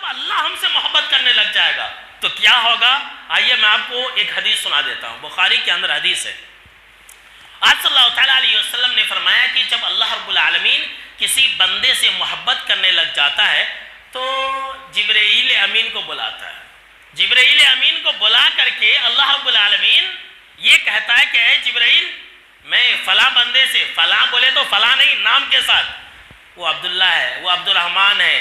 اللہ ہم سے محبت کرنے لگ جائے گا تو کیا ہوگا؟ آئیے میں آپ کو ایک حدیث سنا دیتا ہوں، بخاری کے اندر حدیث ہے۔ آپ صلی اللہ تعالیٰ علیہ وسلم نے فرمایا کہ جب اللہ رب العالمین کسی بندے سے محبت کرنے لگ جاتا ہے تو جبرائیل امین کو بلاتا ہے۔ جبرائیل امین کو بلا کر کے اللہ رب العالمین یہ کہتا ہے کہ اے جبرائیل، میں فلاں بندے سے، فلاں بولے تو فلاں نہیں، نام کے ساتھ، وہ عبداللہ ہے، وہ عبد الرحمن ہے،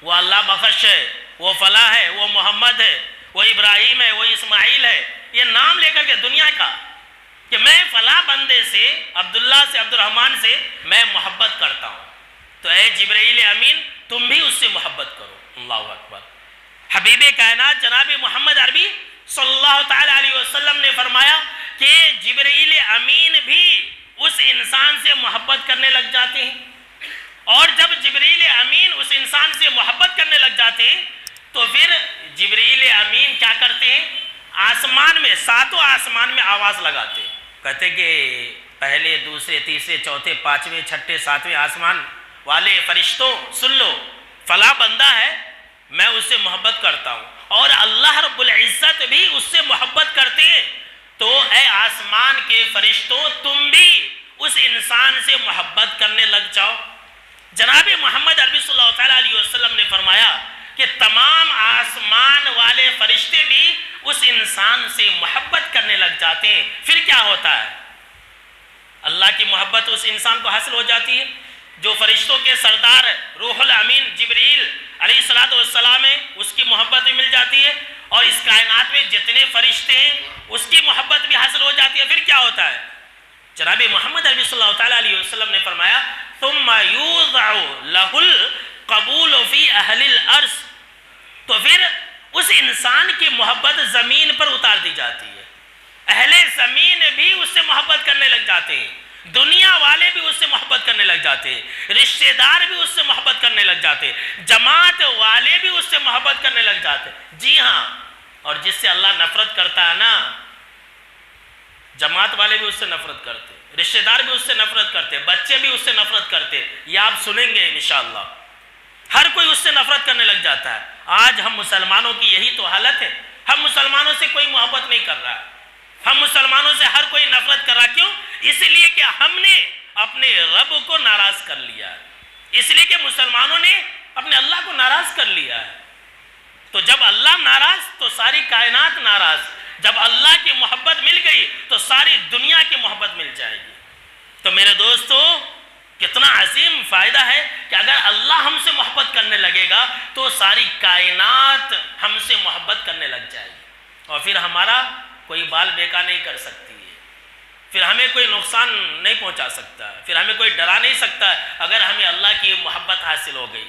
وہ اللہ بخش ہے، وہ فلاں ہے، وہ محمد ہے، وہ ابراہیم ہے، وہ اسماعیل ہے، یہ نام لے کر کے دنیا کا، کہ میں فلاں بندے سے، عبداللہ سے، عبد الرحمن سے میں محبت کرتا ہوں، تو اے جبرائیل امین تم بھی اس سے محبت کرو۔ اللہ اکبر۔ حبیب کائنات جناب محمد عربی صلی اللہ تعالیٰ علیہ وسلم نے فرمایا کہ جبرائیل امین بھی اس انسان سے محبت کرنے لگ جاتے ہیں، اور جب جبرائیل امین اس انسان سے محبت کرنے لگ جاتے ہیں تو پھر جبرائیل امین کیا کرتے ہیں؟ آسمان میں، ساتوں آسمان میں آواز لگاتے ہیں، کہتے کہ پہلے، دوسرے، تیسرے، چوتھے، پانچویں، چھٹے، ساتویں آسمان والے فرشتوں سن لو، فلاں بندہ ہے، میں اس سے محبت کرتا ہوں، اور اللہ رب العزت بھی اس سے محبت کرتے ہیں، تو اے آسمان کے فرشتوں تم بھی اس انسان سے محبت کرنے لگ جاؤ۔ جناب محمد عربی صلی اللہ تعالیٰ علیہ وسلم نے فرمایا کہ تمام آسمان والے فرشتے بھی اس انسان سے محبت کرنے لگ جاتے ہیں، پھر کیا ہوتا ہے؟ اللہ کی محبت اس انسان کو حاصل ہو جاتی ہے، جو فرشتوں کے سردار روح الامین جبرائیل علیہ السلام ہے، اس کی محبت بھی مل جاتی ہے، اور اس کائنات میں جتنے فرشتے ہیں اس کی محبت بھی حاصل ہو جاتی ہے، پھر کیا ہوتا ہے؟ جناب محمد عربی صلی اللہ تعالیٰ علیہ وسلم نے فرمایا ثم یوضع لہ القبول فی اہل الارض، تو پھر اس انسان کی محبت زمین پر اتار دی جاتی ہے، اہل زمین بھی اس سے محبت کرنے لگ جاتے ہیں، دنیا والے بھی اس سے محبت کرنے لگ جاتے ہیں، رشتہ دار بھی اس سے محبت کرنے لگ جاتے ہیں، جماعت والے بھی اس سے محبت کرنے لگ جاتے ہیں۔ جی ہاں، اور جس سے اللہ نفرت کرتا ہے نا، جماعت والے بھی اس سے نفرت کرتے، رشتہ دار بھی اس سے نفرت کرتے، بچے بھی اس سے نفرت کرتے، یہ آپ سنیں گے انشاءاللہ، ہر کوئی اس سے نفرت کرنے لگ جاتا ہے۔ آج ہم مسلمانوں کی یہی تو حالت ہے، ہم مسلمانوں سے کوئی محبت نہیں کر رہا، ہم مسلمانوں سے ہر کوئی نفرت کر رہا، کیوں؟ اس لیے کہ ہم نے اپنے رب کو ناراض کر لیا ہے، اس لیے کہ مسلمانوں نے اپنے اللہ کو ناراض کر لیا ہے، تو جب اللہ ناراض تو ساری کائنات ناراض، جب اللہ کی محبت مل گئی تو ساری دنیا کی محبت مل جائے گی۔ تو میرے دوستو، کتنا عظیم فائدہ ہے کہ اگر اللہ ہم سے محبت کرنے لگے گا تو ساری کائنات ہم سے محبت کرنے لگ جائے گی، اور پھر ہمارا کوئی بال بیکا نہیں کر سکتی ہے، پھر ہمیں کوئی نقصان نہیں پہنچا سکتا، پھر ہمیں کوئی ڈرا نہیں سکتا اگر ہمیں اللہ کی محبت حاصل ہو گئی۔